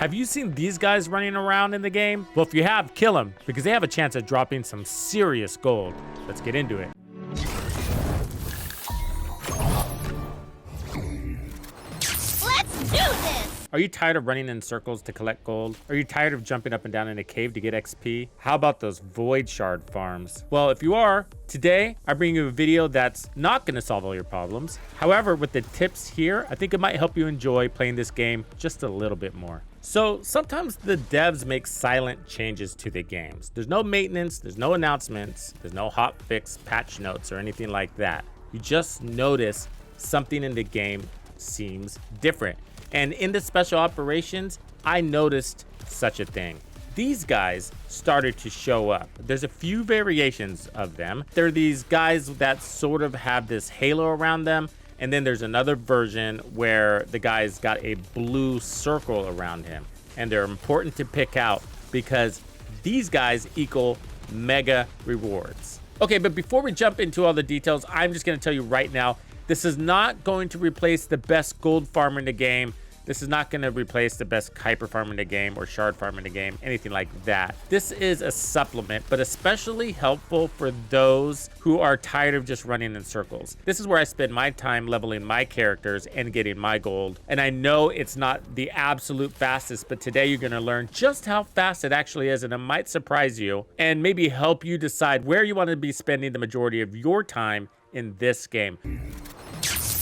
Have you seen these guys running around in the game? Well, if you have, kill them, because they have a chance at dropping some serious gold. Let's get into it. Let's do this! Are you tired of running in circles to collect gold? Are you tired of jumping up and down in a cave to get XP? How about those void shard farms? Well, if you are, today I bring you a video that's not going to solve all your problems. However, with the tips here, I think it might help you enjoy playing this game just a little bit more. So sometimes the devs make silent changes to the games. There's no maintenance, there's no announcements, there's no hotfix patch notes or anything like that. You just notice something in the game seems different. And in the special operations, I noticed such a thing. These guys started to show up. There's a few variations of them. They're these guys that sort of have this halo around them. And then there's another version where the guy's got a blue circle around him. And they're important to pick out because these guys equal mega rewards. Okay, but before we jump into all the details, I'm just gonna tell you right now, this is not going to replace the best gold farm in the game. This is not going to replace the best hyper farm in the game or shard farm in the game, anything like that. This is a supplement, but especially helpful for those who are tired of just running in circles. This is where I spend my time leveling my characters and getting my gold. And I know it's not the absolute fastest, but today you're going to learn just how fast it actually is, and it might surprise you and maybe help you decide where you want to be spending the majority of your time in this game.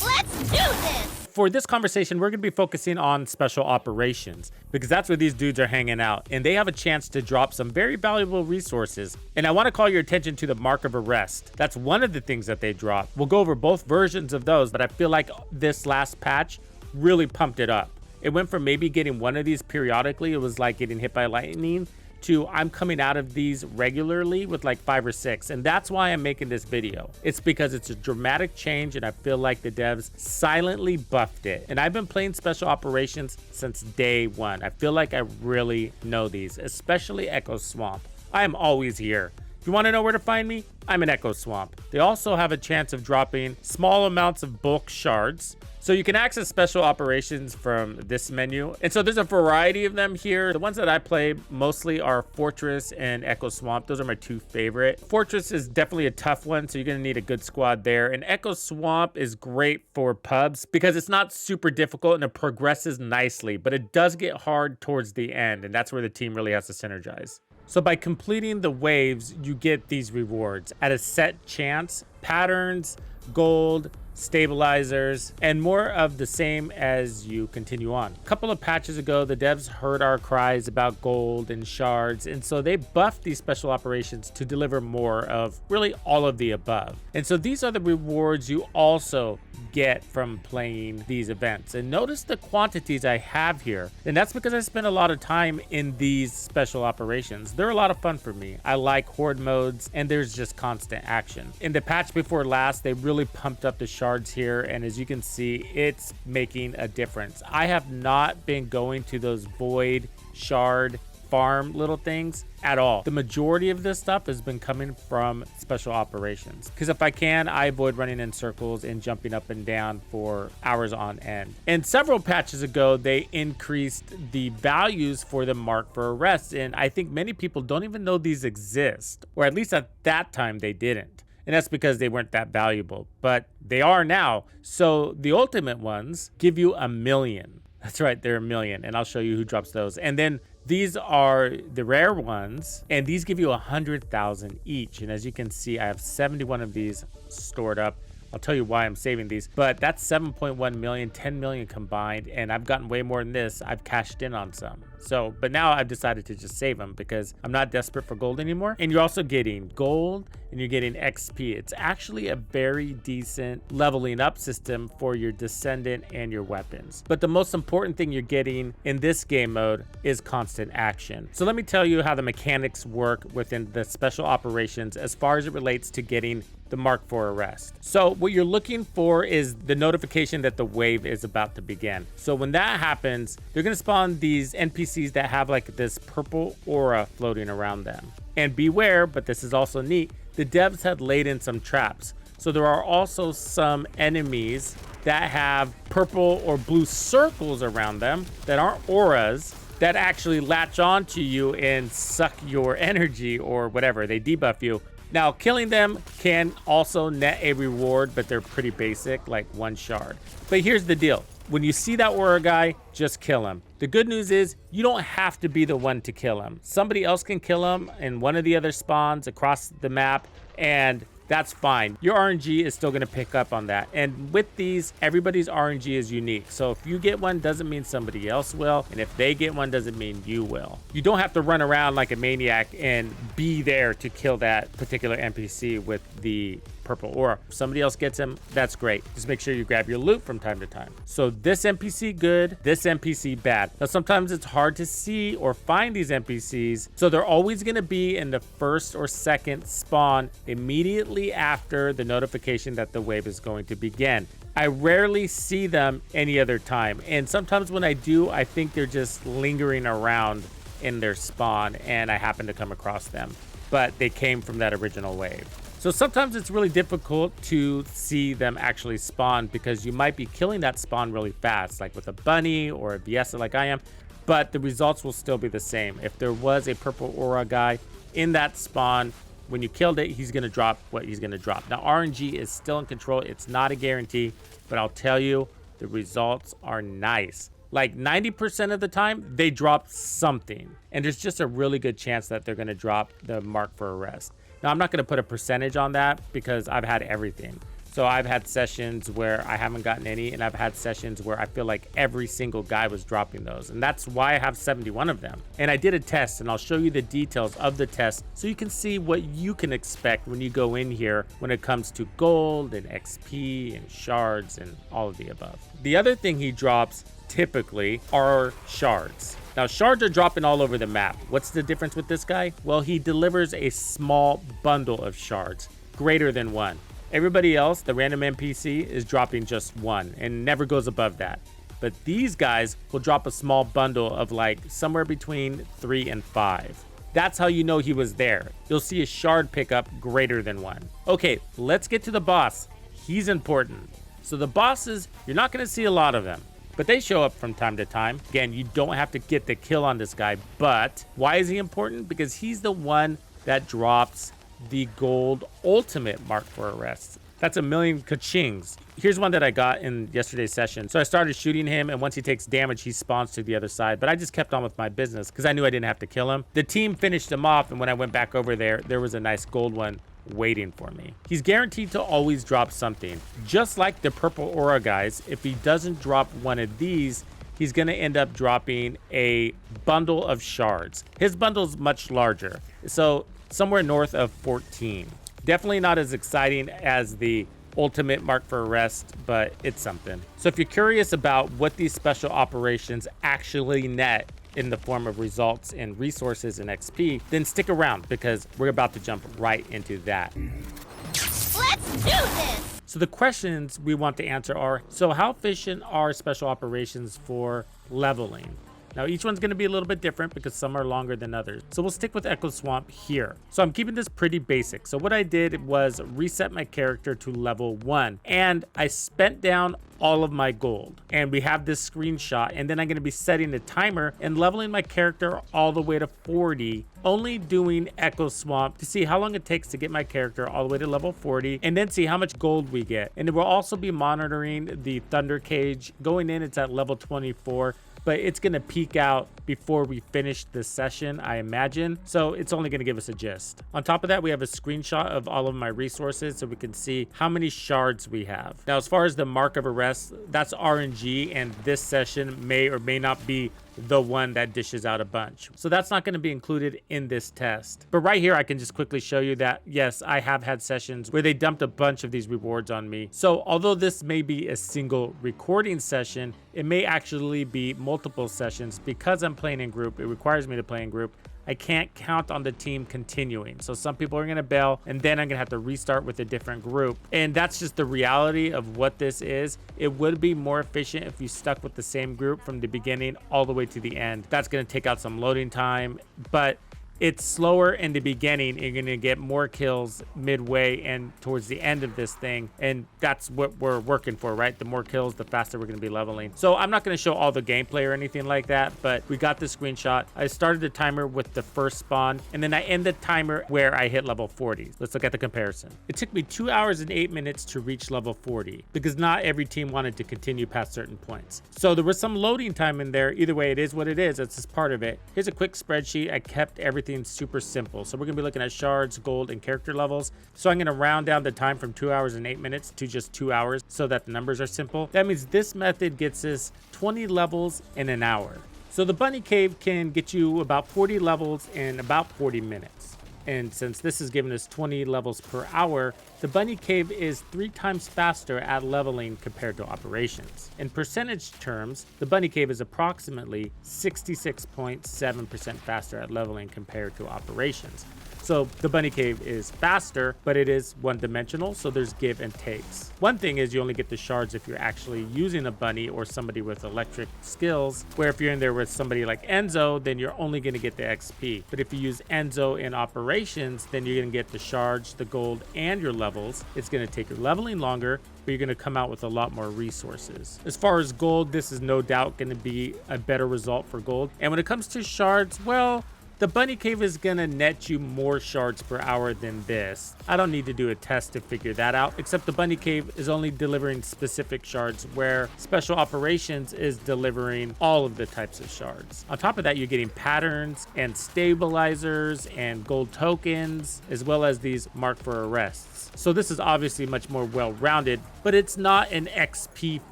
Let's do this! For this conversation, we're going to be focusing on special operations because that's where these dudes are hanging out, and they have a chance to drop some very valuable resources. And I want to call your attention to the Mark of Arrest. That's one of the things that they drop. We'll go over both versions of those, but I feel like this last patch really pumped it up. It went from maybe getting one of these periodically, it was like getting hit by lightning, to I'm coming out of these regularly with like 5 or 6. And that's why I'm making this video. It's because it's a dramatic change and I feel like the devs silently buffed it. And I've been playing special operations since day one. I feel like I really know these, especially Echo Swamp. I am always here. If you want to know where to find me, I'm in Echo Swamp. They also have a chance of dropping small amounts of bulk shards. So you can access special operations from this menu. And so there's a variety of them here. The ones that I play mostly are Fortress and Echo Swamp. Those are my two favorite. Fortress is definitely a tough one, so you're gonna need a good squad there. And Echo Swamp is great for pubs because it's not super difficult and it progresses nicely, but it does get hard towards the end, and that's where the team really has to synergize. So by completing the waves, you get these rewards at a set chance, patterns, gold, stabilizers, and more of the same as you continue on. A couple of patches ago, the devs heard our cries about gold and shards, and so they buffed these special operations to deliver more of really all of the above. And so these are the rewards you also get from playing these events. And notice the quantities I have here. And that's because I spend a lot of time in these special operations. They're a lot of fun for me. I like horde modes and there's just constant action. In the patch before last, they really pumped up the shards here. And as you can see, it's making a difference. I have not been going to those void shard farm little things at all. The majority of this stuff has been coming from special operations because if I can, I avoid running in circles and jumping up and down for hours on end. And several patches ago, they increased the values for the mark for arrests, and I think many people don't even know these exist, or at least at that time they didn't. And that's because they weren't that valuable, but they are now. So the ultimate ones give you 1 million. That's right, they're 1 million, and I'll show you who drops those. And then these are the rare ones, and these give you 100,000 each. And as you can see, I have 71 of these stored up. I'll tell you why I'm saving these, but that's 7.1 million, 10 million combined, and I've gotten way more than this. I've cashed in on some. So, but now I've decided to just save them because I'm not desperate for gold anymore. And you're also getting gold and you're getting XP. It's actually a very decent leveling up system for your Descendant and your weapons. But the most important thing you're getting in this game mode is constant action. So let me tell you how the mechanics work within the special operations as far as it relates to getting the mark for arrest. So what you're looking for is the notification that the wave is about to begin. So when that happens, they're going to spawn these NPCs that have like this purple aura floating around them. And beware, but this is also neat, the devs had laid in some traps. So there are also some enemies that have purple or blue circles around them that aren't auras, that actually latch onto you and suck your energy or whatever. They debuff you. Now, killing them can also net a reward, but they're pretty basic, like 1 shard. But here's the deal. When you see that aura guy, just kill him. The good news is you don't have to be the one to kill him. Somebody else can kill him in one of the other spawns across the map, and that's fine. Your RNG is still gonna pick up on that. And with these, everybody's RNG is unique. So if you get one, doesn't mean somebody else will. And if they get one, doesn't mean you will. You don't have to run around like a maniac and be there to kill that particular NPC with the purple aura. If somebody else gets him, that's great. Just make sure you grab your loot from time to time. So this NPC good, this NPC bad. Now sometimes it's hard to see or find these NPCs, so they're always gonna be in the first or second spawn immediately after the notification that the wave is going to begin. I rarely see them any other time, and sometimes when I do, I think they're just lingering around in their spawn and I happen to come across them, but they came from that original wave. So sometimes it's really difficult to see them actually spawn because you might be killing that spawn really fast, like with a bunny or a Viesa like I am, but the results will still be the same. If there was a purple aura guy in that spawn, when you killed it, he's gonna drop what he's gonna drop. Now RNG is still in control. It's not a guarantee, but I'll tell you, the results are nice. Like 90% of the time, they drop something. And there's just a really good chance that they're gonna drop the mark for arrest. Now, I'm not going to put a percentage on that because I've had everything. So I've had sessions where I haven't gotten any, and I've had sessions where I feel like every single guy was dropping those. And that's why I have 71 of them. And I did a test, and I'll show you the details of the test so you can see what you can expect when you go in here when it comes to gold and XP and shards and all of the above. The other thing he drops typically are shards. Now, shards are dropping all over the map. What's the difference with this guy? Well, he delivers a small bundle of shards, greater than 1. Everybody else, the random NPC, is dropping just 1 and never goes above that. But these guys will drop a small bundle of like somewhere between 3 and 5. That's how you know he was there. You'll see a shard pickup greater than 1. Okay, let's get to the boss. He's important. So the bosses, you're not going to see a lot of them, but they show up from time to time. Again, you don't have to get the kill on this guy, but why is he important? Because he's the one that drops the gold ultimate mark for arrests. That's 1,000,000 ka-chings. Here's one that I got in yesterday's session. So I started shooting him, and once he takes damage, he spawns to the other side. But I just kept on with my business because I knew I didn't have to kill him. The team finished him off, and when I went back over there, there was a nice gold one waiting for me. He's guaranteed to always drop something. Just like the purple aura guys, if he doesn't drop one of these, he's going to end up dropping a bundle of shards. His bundle's much larger, so somewhere north of 14. Definitely not as exciting as the ultimate mark for arrest, but it's something. So if you're curious about what these special operations actually net in the form of results and resources and XP, then stick around because we're about to jump right into that. Let's do this! So the questions we want to answer are, so how efficient are special operations for leveling? Now, each one's going to be a little bit different because some are longer than others. So we'll stick with Echo Swamp here. So I'm keeping this pretty basic. So what I did was reset my character to level 1, and I spent down all of my gold. And we have this screenshot, and then I'm going to be setting the timer and leveling my character all the way to 40, only doing Echo Swamp to see how long it takes to get my character all the way to level 40, and then see how much gold we get. And we'll also be monitoring the Thunder Cage. Going in, it's at level 24. But it's going to peak out before we finish this session, I imagine. So it's only going to give us a gist. On top of that, we have a screenshot of all of my resources so we can see how many shards we have. Now, as far as the mark of arrest, that's RNG, and this session may or may not be the one that dishes out a bunch. So that's not going to be included in this test. But right here, I can just quickly show you that, yes, I have had sessions where they dumped a bunch of these rewards on me. So although this may be a single recording session, it may actually be multiple sessions. Because I'm playing in group, it requires me to play in group. I can't count on the team continuing. So some people are going to bail, and then I'm going to have to restart with a different group. And that's just the reality of what this is. It would be more efficient if you stuck with the same group from the beginning all the way to the end. That's going to take out some loading time, but It's slower in the beginning. You're going to get more kills midway and towards the end of this thing. And that's what we're working for, right? The more kills, the faster we're going to be leveling. So I'm not going to show all the gameplay or anything like that, but we got the screenshot. I started the timer with the first spawn, and then I end the timer where I hit level 40. Let's look at the comparison. It took me 2 hours and 8 minutes to reach level 40 because not every team wanted to continue past certain points. So there was some loading time in there. Either way, it is what it is. It's just part of it. Here's a quick spreadsheet. I kept everything super simple. So we're going to be looking at shards, gold, and character levels. So I'm going to round down the time from 2 hours and 8 minutes to just 2 hours so that the numbers are simple. That means this method gets us 20 levels in an hour. So the bunny cave can get you about 40 levels in about 40 minutes. And since this is giving us 20 levels per hour, the bunny cave is 3 times faster at leveling compared to operations. In percentage terms, the bunny cave is approximately 66.7% faster at leveling compared to operations. So the bunny cave is faster, but it is one-dimensional, so there's give and takes. One thing is you only get the shards if you're actually using a bunny or somebody with electric skills, where if you're in there with somebody like Enzo, then you're only going to get the XP. But if you use Enzo in operations, then you're going to get the shards, the gold, and your levels. It's going to take your leveling longer, but you're going to come out with a lot more resources. As far as gold, this is no doubt going to be a better result for gold. And when it comes to shards, well, the bunny cave is gonna net you more shards per hour than this. I don't need to do a test to figure that out, except the bunny cave is only delivering specific shards, where special operations is delivering all of the types of shards. On top of that, you're getting patterns and stabilizers and gold tokens, as well as these marked for arrests. So this is obviously much more well-rounded, but it's not an XP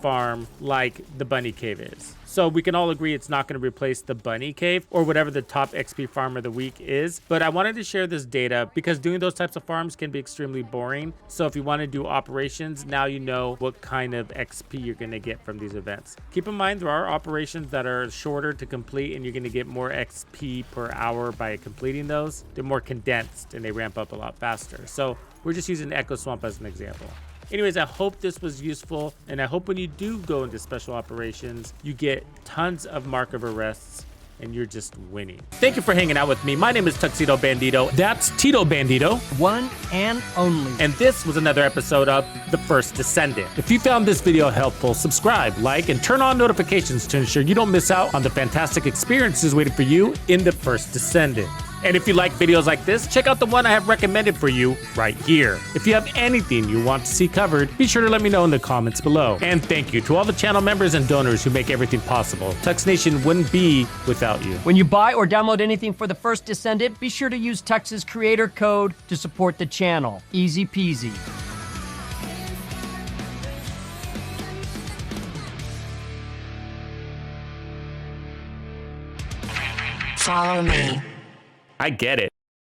farm like the bunny cave is. So we can all agree it's not going to replace the bunny cave or whatever the top XP farm of the week is. But I wanted to share this data because doing those types of farms can be extremely boring. So if you want to do operations, now you know what kind of XP you're going to get from these events. Keep in mind, there are operations that are shorter to complete and you're going to get more XP per hour by completing those. They're more condensed and they ramp up a lot faster. So we're just using Echo Swamp as an example. Anyways, I hope this was useful, and I hope when you do go into special operations, you get tons of mark of arrests, and you're just winning. Thank you for hanging out with me. My name is Tuxedo Bandido. That's Tito Bandido. One and only. And this was another episode of The First Descendant. If you found this video helpful, subscribe, like, and turn on notifications to ensure you don't miss out on the fantastic experiences waiting for you in The First Descendant. And if you like videos like this, check out the one I have recommended for you right here. If you have anything you want to see covered, be sure to let me know in the comments below. And thank you to all the channel members and donors who make everything possible. Tux Nation wouldn't be without you. When you buy or download anything for The First Descendant, be sure to use Tux's creator code to support the channel. Easy peasy. Follow me. I get it.